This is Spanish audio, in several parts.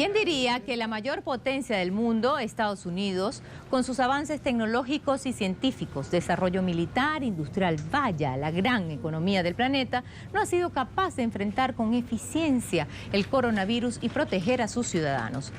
¿Quién diría que la mayor potencia del mundo, Estados Unidos, con sus avances tecnológicos y científicos, desarrollo militar, industrial, vaya, la gran economía del planeta, no ha sido capaz de enfrentar con eficiencia el coronavirus y proteger a sus ciudadanos?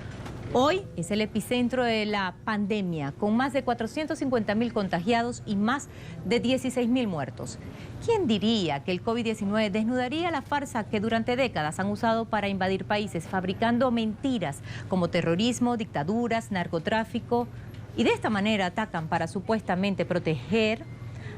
Hoy es el epicentro de la pandemia, con más de 450.000 contagiados y más de 16.000 muertos. ¿Quién diría que el COVID-19 desnudaría la farsa que durante décadas han usado para invadir países, fabricando mentiras como terrorismo, dictaduras, narcotráfico, y de esta manera atacan para supuestamente proteger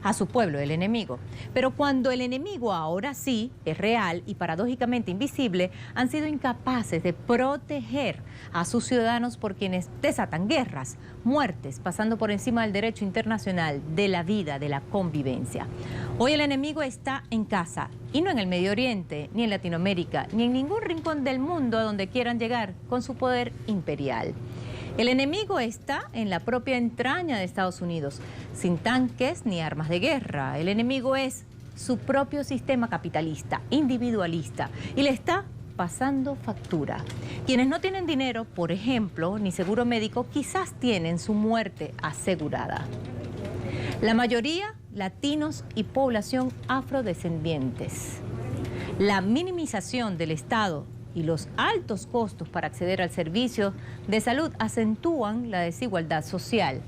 a su pueblo, el enemigo? Pero cuando el enemigo ahora sí es real y paradójicamente invisible, han sido incapaces de proteger a sus ciudadanos por quienes desatan guerras, muertes, pasando por encima del derecho internacional, de la vida, de la convivencia. Hoy el enemigo está en casa y no en el Medio Oriente, ni en Latinoamérica, ni en ningún rincón del mundo a donde quieran llegar con su poder imperial. El enemigo está en la propia entraña de Estados Unidos, sin tanques ni armas de guerra. El enemigo es su propio sistema capitalista, individualista, y le está pasando factura. Quienes no tienen dinero, por ejemplo, ni seguro médico, quizás tienen su muerte asegurada. La mayoría, latinos y población afrodescendientes. La minimización del Estado y los altos costos para acceder al servicio de salud acentúan la desigualdad social.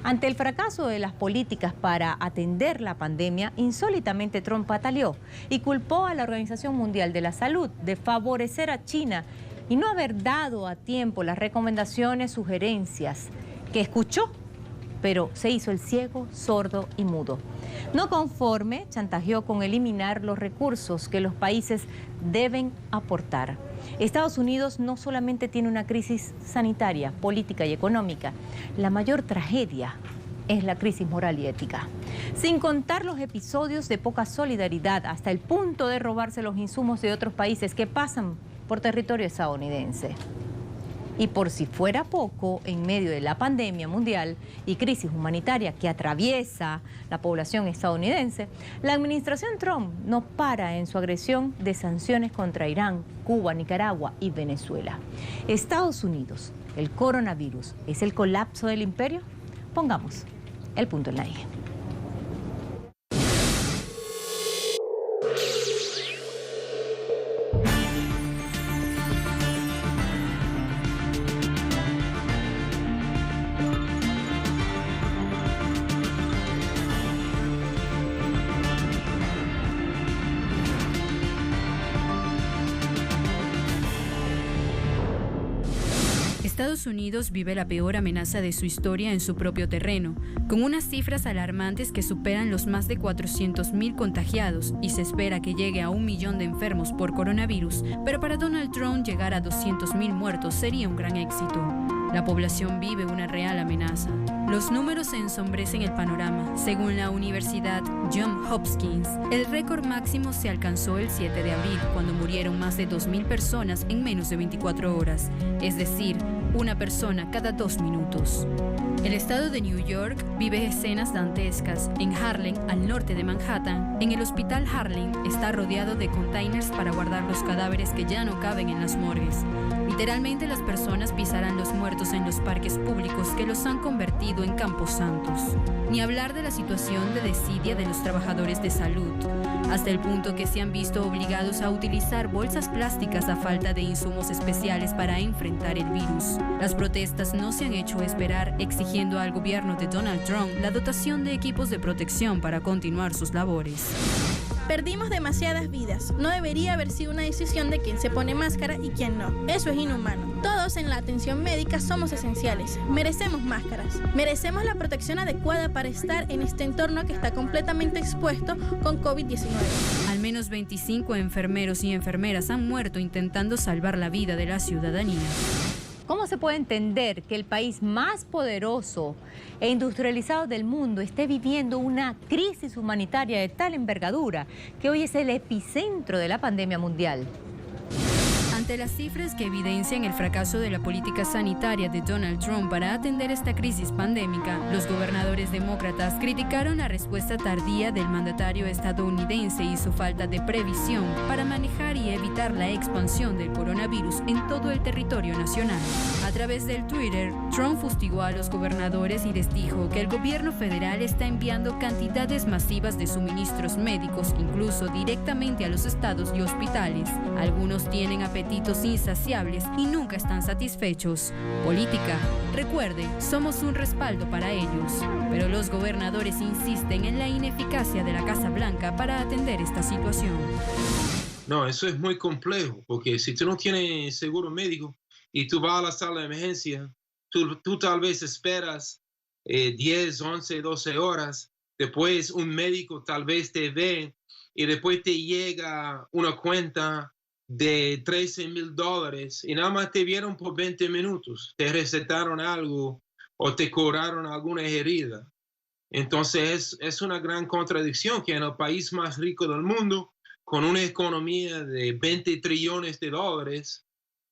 Ante el fracaso de las políticas para atender la pandemia, insólitamente Trump pataleó y culpó a la Organización Mundial de la Salud de favorecer a China y no haber dado a tiempo las recomendaciones, sugerencias que escuchó, pero se hizo el ciego, sordo y mudo. No conforme, chantajeó con eliminar los recursos que los países deben aportar. Estados Unidos no solamente tiene una crisis sanitaria, política y económica, la mayor tragedia es la crisis moral y ética. Sin contar los episodios de poca solidaridad hasta el punto de robarse los insumos de otros países que pasan por territorio estadounidense. Y por si fuera poco, en medio de la pandemia mundial y crisis humanitaria que atraviesa la población estadounidense, la administración Trump no para en su agresión de sanciones contra Irán, Cuba, Nicaragua y Venezuela. Estados Unidos, el coronavirus, ¿es el colapso del imperio? Pongamos el punto en la I. Estados Unidos vive la peor amenaza de su historia en su propio terreno, con unas cifras alarmantes que superan los más de 400.000 contagiados y se espera que llegue a 1 millón de enfermos por coronavirus, pero para Donald Trump llegar a 200.000 muertos sería un gran éxito. La población vive una real amenaza. Los números ensombrecen el panorama. Según la Universidad Johns Hopkins, el récord máximo se alcanzó el 7 de abril, cuando murieron más de 2.000 personas en menos de 24 horas, es decir, una persona cada 2 minutos. El estado de New York vive escenas dantescas. En Harlem, al norte de Manhattan, en el hospital Harlem está rodeado de containers para guardar los cadáveres que ya no caben en las morgues. Literalmente las personas pisarán los muertos en los parques públicos que los han convertido en camposantos. Ni hablar de la situación de desidia de los trabajadores de salud, hasta el punto que se han visto obligados a utilizar bolsas plásticas a falta de insumos especiales para enfrentar el virus. Las protestas no se han hecho esperar, exigiendo al gobierno de Donald Trump la dotación de equipos de protección para continuar sus labores. Perdimos demasiadas vidas. No debería haber sido una decisión de quién se pone máscara y quién no. Eso es inhumano. Todos en la atención médica somos esenciales. Merecemos máscaras. Merecemos la protección adecuada para estar en este entorno que está completamente expuesto con COVID-19. Al menos 25 enfermeros y enfermeras han muerto intentando salvar la vida de la ciudadanía. ¿Cómo se puede entender que el país más poderoso e industrializado del mundo esté viviendo una crisis humanitaria de tal envergadura que hoy es el epicentro de la pandemia mundial? Ante las cifras que evidencian el fracaso de la política sanitaria de Donald Trump para atender esta crisis pandémica, los gobernadores demócratas criticaron la respuesta tardía del mandatario estadounidense y su falta de previsión para manejar y evitar la expansión del coronavirus en todo el territorio nacional. A través del Twitter, Trump fustigó a los gobernadores y les dijo que el gobierno federal está enviando cantidades masivas de suministros médicos, incluso directamente a los estados y hospitales. Algunos tienen apetitos insaciables y nunca están satisfechos. Política. Recuerde, somos un respaldo para ellos. Pero los gobernadores insisten en la ineficacia de la Casa Blanca para atender esta situación. No, eso es muy complejo, porque si tú no tienes seguro médico y tú vas a la sala de emergencia, tú tal vez esperas 10, 11, 12 horas, después un médico tal vez te ve y después te llega una cuenta de $13,000 y nada más te vieron por 20 minutos, te recetaron algo o te cobraron alguna herida. Entonces es una gran contradicción que en el país más rico del mundo, con una economía de 20 trillones de dólares,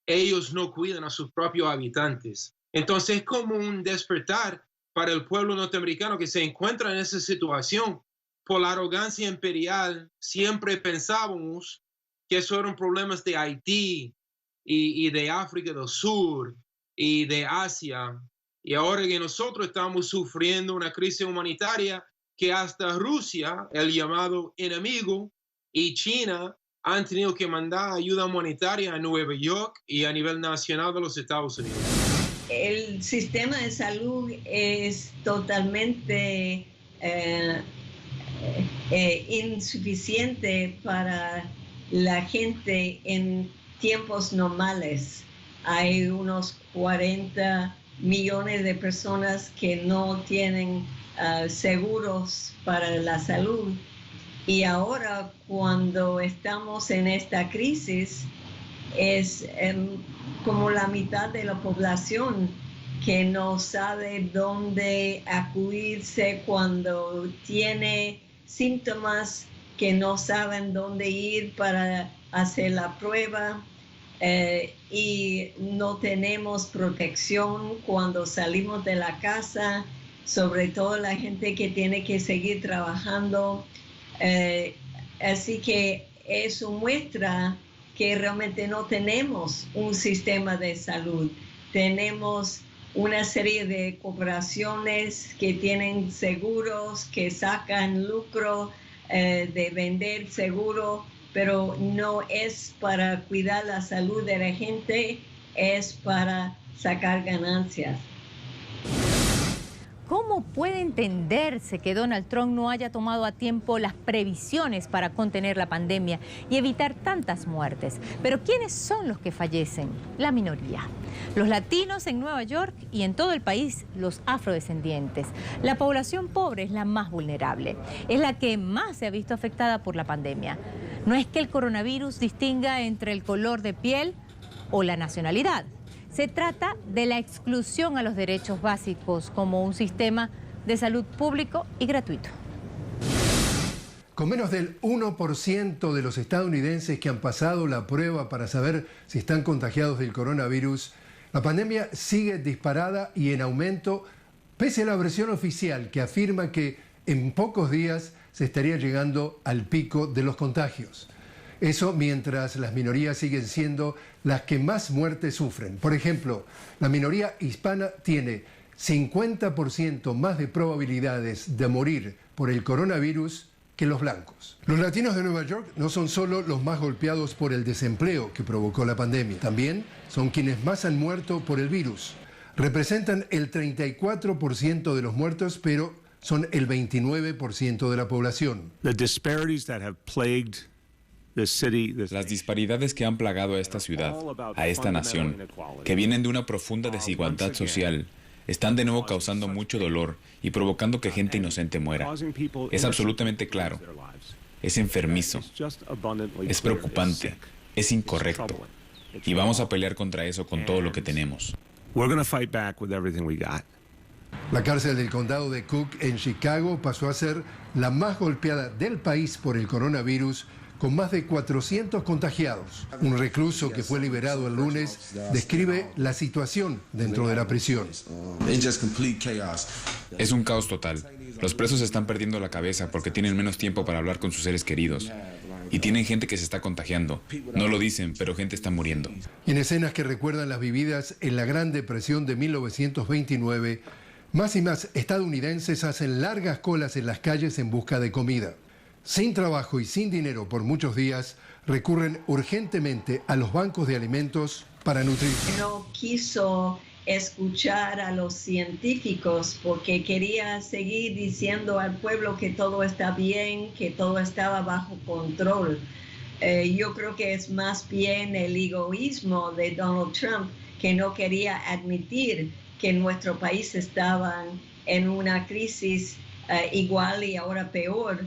ellos no cuidan a sus propios habitantes. Entonces es como un despertar para el pueblo norteamericano que se encuentra en esa situación. Por la arrogancia imperial, siempre pensábamos que esos eran problemas de Haití y de África del Sur y de Asia. Y ahora que nosotros estamos sufriendo una crisis humanitaria que hasta Rusia, el llamado enemigo, y China han tenido que mandar ayuda humanitaria a Nueva York y a nivel nacional de los Estados Unidos. El sistema de salud es totalmente insuficiente para la gente en tiempos normales. Hay unos 40 millones de personas que no tienen seguros para la salud. Y ahora, cuando estamos en esta crisis, es como la mitad de la población que no sabe dónde acudirse cuando tiene síntomas, que no saben dónde ir para hacer la prueba y no tenemos protección cuando salimos de la casa, sobre todo la gente que tiene que seguir trabajando. Así que eso muestra que realmente no tenemos un sistema de salud. Tenemos una serie de corporaciones que tienen seguros, que sacan lucro de vender seguro, pero no es para cuidar la salud de la gente, es para sacar ganancias. ¿Cómo puede entenderse que Donald Trump no haya tomado a tiempo las previsiones para contener la pandemia y evitar tantas muertes? Pero ¿quiénes son los que fallecen? La minoría. Los latinos en Nueva York y en todo el país, los afrodescendientes. La población pobre es la más vulnerable, es la que más se ha visto afectada por la pandemia. No es que el coronavirus distinga entre el color de piel o la nacionalidad. Se trata de la exclusión a los derechos básicos como un sistema de salud público y gratuito. Con menos del 1% de los estadounidenses que han pasado la prueba para saber si están contagiados del coronavirus, la pandemia sigue disparada y en aumento, pese a la versión oficial que afirma que en pocos días se estaría llegando al pico de los contagios. Eso mientras las minorías siguen siendo las que más muertes sufren. Por ejemplo, la minoría hispana tiene 50% más de probabilidades de morir por el coronavirus que los blancos. Los latinos de Nueva York no son solo los más golpeados por el desempleo que provocó la pandemia, también son quienes más han muerto por el virus. Representan el 34% de los muertos, pero son el 29% de la población. Las disparidades que han plagado a esta ciudad, a esta nación, que vienen de una profunda desigualdad social, están de nuevo causando mucho dolor y provocando que gente inocente muera. Es absolutamente claro. Es enfermizo. Es preocupante. Es incorrecto. Y vamos a pelear contra eso con todo lo que tenemos. La cárcel del condado de Cook en Chicago pasó a ser la más golpeada del país por el coronavirus, con más de 400 contagiados. Un recluso que fue liberado el lunes describe la situación dentro de la prisión. Es un caos total. Los presos están perdiendo la cabeza porque tienen menos tiempo para hablar con sus seres queridos. Y tienen gente que se está contagiando. No lo dicen, pero gente está muriendo. Y en escenas que recuerdan las vividas en la Gran Depresión de 1929, más y más estadounidenses hacen largas colas en las calles en busca de comida. Sin trabajo y sin dinero por muchos días, recurren urgentemente a los bancos de alimentos para nutrirse. No quiso escuchar a los científicos porque quería seguir diciendo al pueblo que todo está bien, que todo estaba bajo control. Yo creo que es más bien el egoísmo de Donald Trump, que no quería admitir que nuestro país estaba en una crisis igual y ahora peor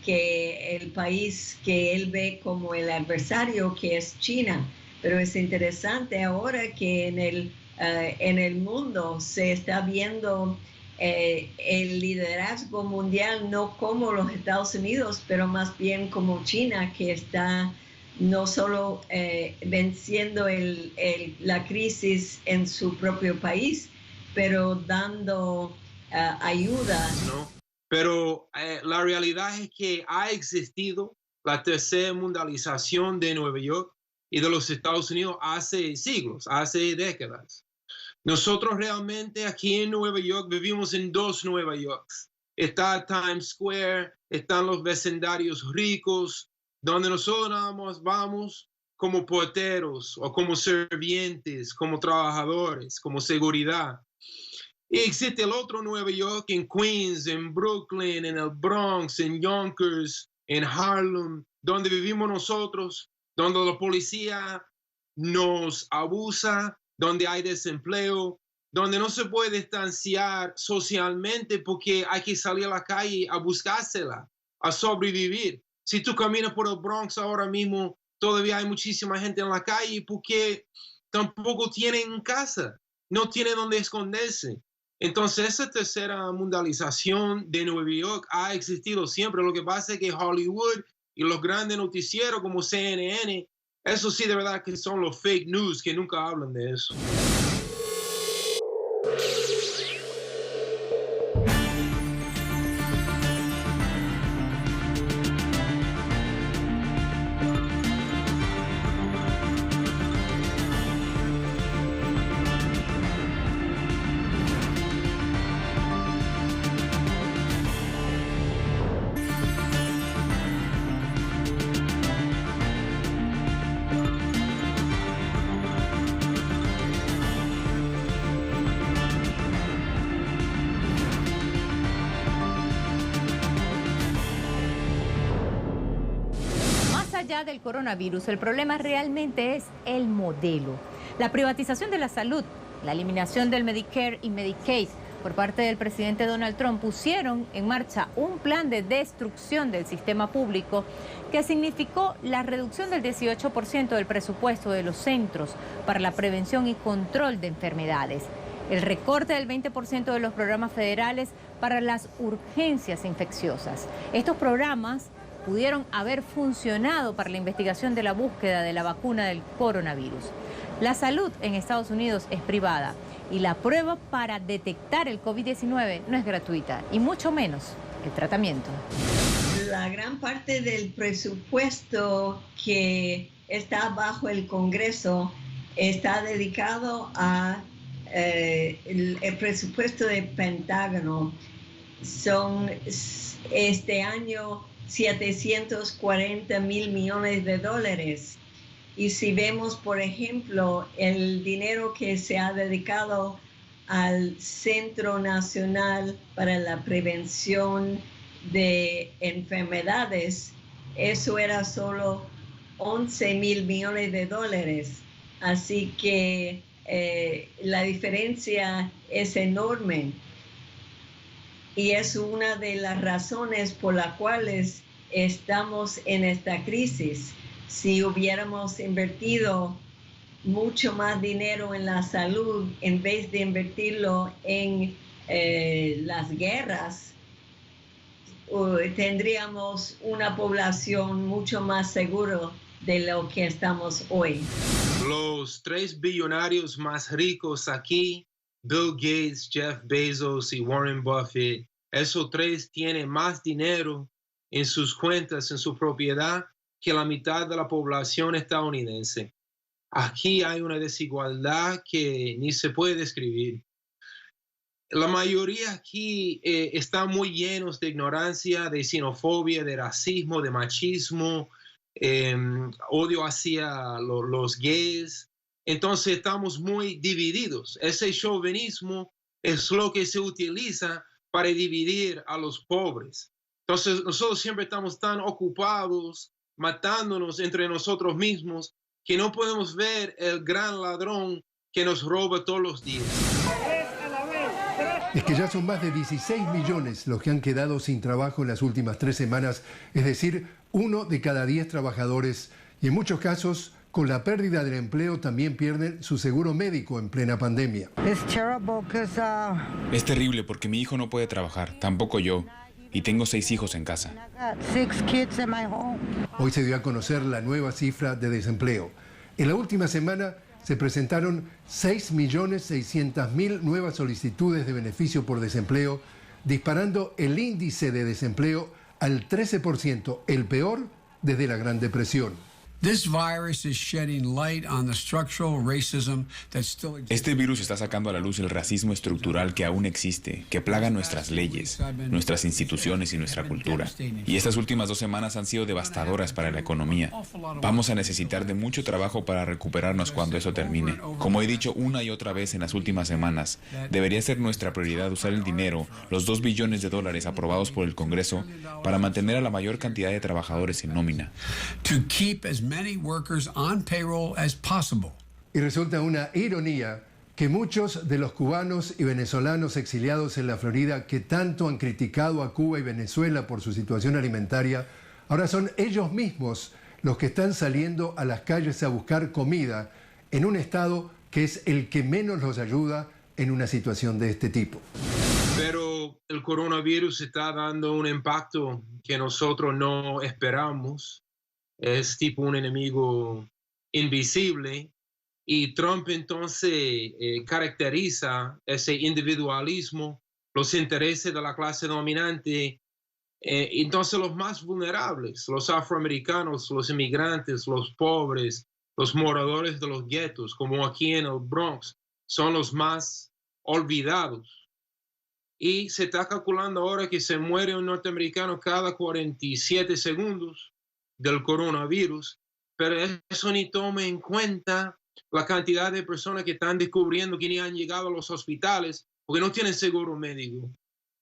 que el país que él ve como el adversario, que es China. Pero es interesante ahora que en el mundo se está viendo el liderazgo mundial no como los Estados Unidos, pero más bien como China, que está no solo venciendo la crisis en su propio país, pero dando ayuda. ¿No? Pero la realidad es que ha existido la tercera mundialización de Nueva York y de los Estados Unidos hace siglos, hace décadas. Nosotros realmente aquí en Nueva York vivimos en dos Nueva Yorks. Está Times Square, están los vecindarios ricos, donde nosotros vamos como porteros o como servientes, como trabajadores, como seguridad. Y existe el otro Nueva York en Queens, en Brooklyn, en el Bronx, en Yonkers, en Harlem, donde vivimos nosotros, donde la policía nos abusa, donde hay desempleo, donde no se puede distanciar socialmente porque hay que salir a la calle a buscársela, a sobrevivir. Si tú caminas por el Bronx ahora mismo, todavía hay muchísima gente en la calle porque tampoco tienen casa, no tienen donde esconderse. Entonces, esa tercera mundialización de Nueva York ha existido siempre. Lo que pasa es que Hollywood y los grandes noticieros como CNN, eso sí de verdad que son los fake news que nunca hablan de eso. allá del coronavirus, el problema realmente es el modelo. La privatización de la salud, la eliminación del Medicare y Medicaid por parte del presidente Donald Trump pusieron en marcha un plan de destrucción del sistema público que significó la reducción del 18% del presupuesto de los centros para la prevención y control de enfermedades, el recorte del 20% de los programas federales para las urgencias infecciosas. Estos programas pudieron haber funcionado para la investigación de la búsqueda de la vacuna del coronavirus. La salud en Estados Unidos es privada y la prueba para detectar el COVID-19 no es gratuita, y mucho menos el tratamiento. La gran parte del presupuesto que está bajo el Congreso está dedicado a el presupuesto del Pentágono. Son este año 740 mil millones de dólares. Y si vemos, por ejemplo, el dinero que se ha dedicado al Centro Nacional para la Prevención de Enfermedades, eso era solo 11 mil millones de dólares. Así que la diferencia es enorme. Y es una de las razones por las cuales estamos en esta crisis. Si hubiéramos invertido mucho más dinero en la salud en vez de invertirlo en las guerras, tendríamos una población mucho más segura de lo que estamos hoy. Los 3 billonarios más ricos aquí, Bill Gates, Jeff Bezos y Warren Buffett, esos 3 tienen más dinero en sus cuentas, en su propiedad, que la mitad de la población estadounidense. Aquí hay una desigualdad que ni se puede describir. La mayoría aquí están muy llenos de ignorancia, de xenofobia, de racismo, de machismo, odio hacia los gays. Entonces estamos muy divididos. Ese chauvinismo es lo que se utiliza para dividir a los pobres. Entonces nosotros siempre estamos tan ocupados matándonos entre nosotros mismos que no podemos ver el gran ladrón que nos roba todos los días. Es que ya son más de 16 millones los que han quedado sin trabajo en las últimas 3 semanas, es decir, 1 de cada 10 trabajadores, y en muchos casos, con la pérdida del empleo, también pierden su seguro médico en plena pandemia. Es terrible porque mi hijo no puede trabajar, tampoco yo, y tengo 6 hijos en casa. Hoy se dio a conocer la nueva cifra de desempleo. En la última semana se presentaron 6.600.000 nuevas solicitudes de beneficio por desempleo, disparando el índice de desempleo al 13%, el peor desde la Gran Depresión. Este virus está sacando a la luz el racismo estructural que aún existe, que plaga nuestras leyes, nuestras instituciones y nuestra cultura. Y estas últimas 2 semanas han sido devastadoras para la economía. Vamos a necesitar de mucho trabajo para recuperarnos cuando eso termine. Como he dicho una y otra vez en las últimas semanas, debería ser nuestra prioridad usar el dinero, los $2 billones aprobados por el Congreso, para mantener a la mayor cantidad de trabajadores en nómina. Y resulta una ironía que muchos de los cubanos y venezolanos exiliados en la Florida que tanto han criticado a Cuba y Venezuela por su situación alimentaria, ahora son ellos mismos los que están saliendo a las calles a buscar comida en un estado que es el que menos los ayuda en una situación de este tipo. Pero el coronavirus está dando un impacto que nosotros no esperamos. Es tipo un enemigo invisible, y Trump entonces caracteriza ese individualismo, los intereses de la clase dominante. Entonces los más vulnerables, los afroamericanos, los inmigrantes, los pobres, los moradores de los guetos, como aquí en el Bronx, son los más olvidados. Y se está calculando ahora que se muere un norteamericano cada 47 segundos del coronavirus, pero eso ni toma en cuenta la cantidad de personas que están descubriendo que ni han llegado a los hospitales porque no tienen seguro médico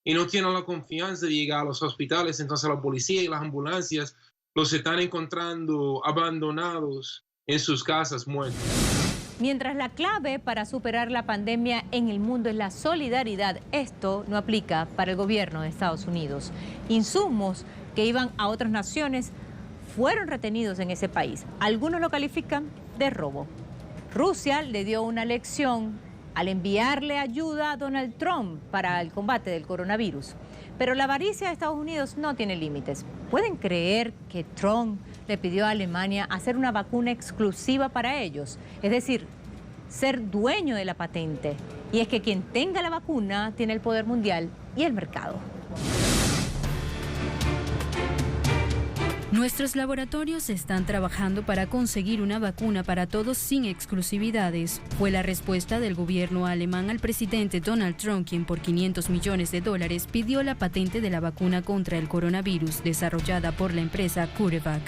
y no tienen la confianza de llegar a los hospitales. Entonces la policía y las ambulancias los están encontrando abandonados en sus casas muertos. Mientras la clave para superar la pandemia en el mundo es la solidaridad, esto no aplica para el gobierno de Estados Unidos. Insumos que iban a otras naciones fueron retenidos en ese país. Algunos lo califican de robo. Rusia le dio una lección al enviarle ayuda a Donald Trump para el combate del coronavirus. Pero la avaricia de Estados Unidos no tiene límites. ¿Pueden creer que Trump le pidió a Alemania hacer una vacuna exclusiva para ellos? Es decir, ser dueño de la patente. Y es que quien tenga la vacuna tiene el poder mundial y el mercado. Nuestros laboratorios están trabajando para conseguir una vacuna para todos sin exclusividades. Fue la respuesta del gobierno alemán al presidente Donald Trump, quien por $500 millones pidió la patente de la vacuna contra el coronavirus desarrollada por la empresa CureVac.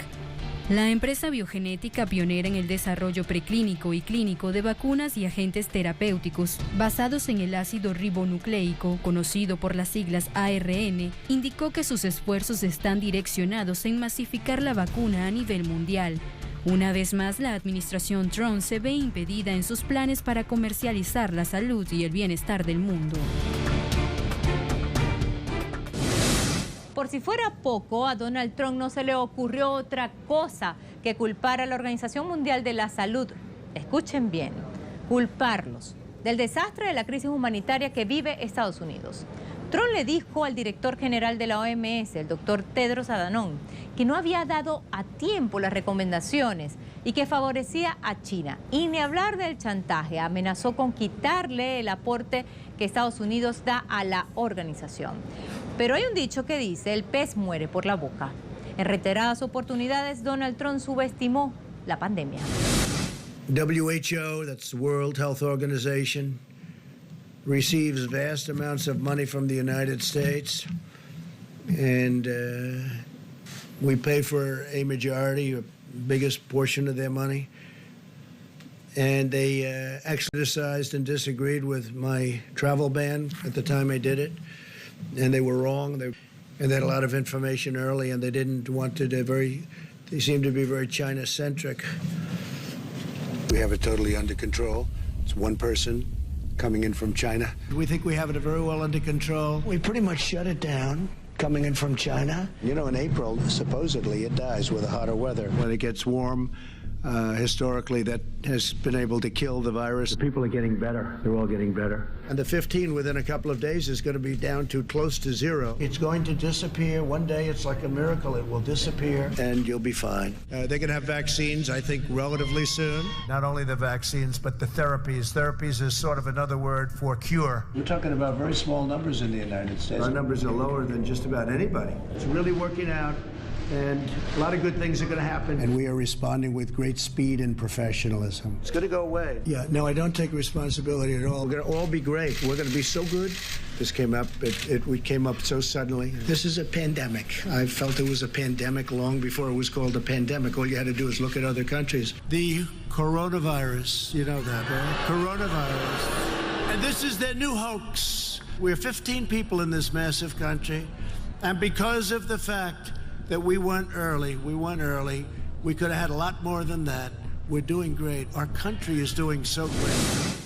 La empresa biogenética pionera en el desarrollo preclínico y clínico de vacunas y agentes terapéuticos basados en el ácido ribonucleico, conocido por las siglas ARN, indicó que sus esfuerzos están direccionados en masificar la vacuna a nivel mundial. Una vez más, la administración Trump se ve impedida en sus planes para comercializar la salud y el bienestar del mundo. Por si fuera poco, a Donald Trump no se le ocurrió otra cosa que culpar a la Organización Mundial de la Salud. Escuchen bien, culparlos del desastre de la crisis humanitaria que vive Estados Unidos. Trump le dijo al director general de la OMS, el doctor Tedros Adhanom, que no había dado a tiempo las recomendaciones y que favorecía a China. Y ni hablar del chantaje, amenazó con quitarle el aporte que Estados Unidos da a la organización. Pero hay un dicho que dice, el pez muere por la boca. En reiteradas oportunidades, Donald Trump subestimó la pandemia. WHO, that's the World Health Organization, receives vast amounts of money from the United States, and we pay for a majority, a biggest portion of their money. And they actually criticized and disagreed with my travel ban at the time I did it, and they were wrong. And they had a lot of information early, and they didn't want to. They seemed to be very China-centric. We have it totally under control. It's one person coming in from China. We think we have it very well under control. We pretty much shut it down coming in from China. You know, in April, supposedly it dies with the hotter weather. When it gets warm, historically, that has been able to kill the virus. People are getting better. They're all getting better. And the 15 within a couple of days is going to be down to close to zero. It's going to disappear. One day, it's like a miracle. It will disappear, and you'll be fine. They're going to have vaccines, I think, relatively soon. Not only the vaccines, but the therapies. Therapies is sort of another word for cure. We're talking about very small numbers in the United States. Our numbers are lower than just about anybody. It's really working out. And a lot of good things are going to happen. And we are responding with great speed and professionalism. It's going to go away. Yeah, no, I don't take responsibility at all. We're going to all be great. We're going to be so good. This came up, we came up so suddenly. This is a pandemic. I felt it was a pandemic long before it was called a pandemic. All you had to do is look at other countries. The coronavirus, you know that, right? Coronavirus. And this is their new hoax. We're 15 people in this massive country. And because of the fact that we went early. We could have had a lot more than that. We're doing great. Our country is doing so great.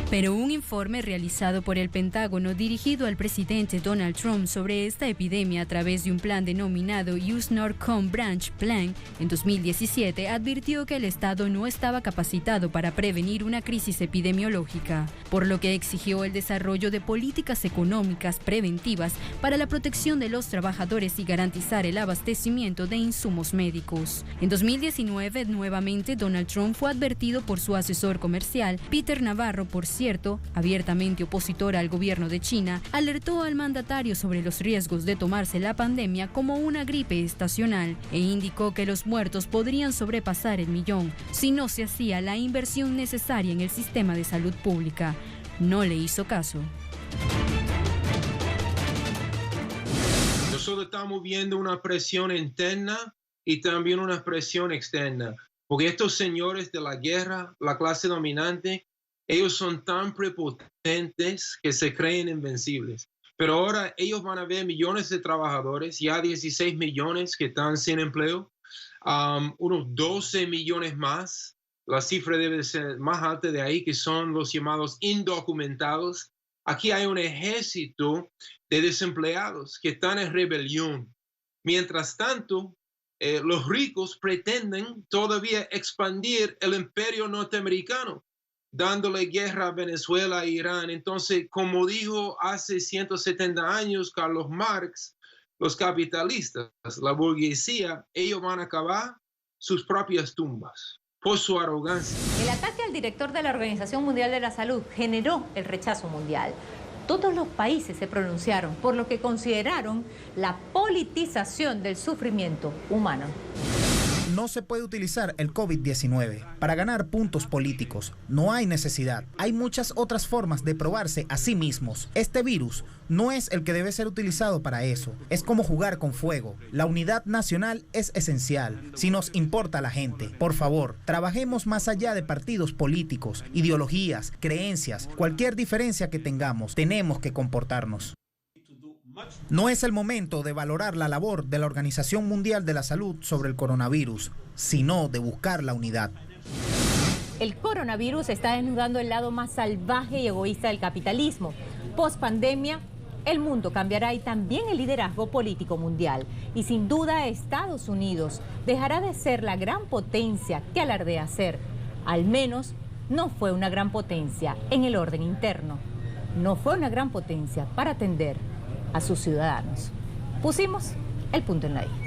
Pero un informe realizado por el Pentágono dirigido al presidente Donald Trump sobre esta epidemia a través de un plan denominado US-NORCOM Branch Plan en 2017 advirtió que el Estado no estaba capacitado para prevenir una crisis epidemiológica, por lo que exigió el desarrollo de políticas económicas preventivas para la protección de los trabajadores y garantizar el abastecimiento de insumos médicos. En 2019, nuevamente, Donald Trump fue advertido por su asesor comercial, Peter Navarro, por cierto, abiertamente opositor al gobierno de China, alertó al mandatario sobre los riesgos de tomarse la pandemia como una gripe estacional e indicó que los muertos podrían sobrepasar el 1.000.000 si no se hacía la inversión necesaria en el sistema de salud pública. No le hizo caso. Nosotros estamos viendo una presión interna y también una presión externa, porque estos señores de la guerra, la clase dominante, ellos son tan prepotentes que se creen invencibles. Pero ahora ellos van a ver millones de trabajadores, ya 16 millones que están sin empleo, unos 12 millones más. La cifra debe ser más alta de ahí, que son los llamados indocumentados. Aquí hay un ejército de desempleados que están en rebelión. Mientras tanto, los ricos pretenden todavía expandir el imperio norteamericano, dándole guerra a Venezuela e Irán. Entonces, como dijo hace 170 años Carlos Marx, los capitalistas, la burguesía, ellos van a acabar sus propias tumbas por su arrogancia. El ataque al director de la Organización Mundial de la Salud generó el rechazo mundial. Todos los países se pronunciaron por lo que consideraron la politización del sufrimiento humano. No se puede utilizar el COVID-19 para ganar puntos políticos. No hay necesidad. Hay muchas otras formas de probarse a sí mismos. Este virus no es el que debe ser utilizado para eso. Es como jugar con fuego. La unidad nacional es esencial. Si nos importa la gente, por favor, trabajemos más allá de partidos políticos, ideologías, creencias, cualquier diferencia que tengamos. Tenemos que comportarnos. No es el momento de valorar la labor de la Organización Mundial de la Salud sobre el coronavirus, sino de buscar la unidad. El coronavirus está desnudando el lado más salvaje y egoísta del capitalismo. Post pandemia, el mundo cambiará y también el liderazgo político mundial. Y sin duda Estados Unidos dejará de ser la gran potencia que alardea ser. Al menos no fue una gran potencia en el orden interno. no fue una gran potencia para atender a sus ciudadanos. Pusimos el punto en la I.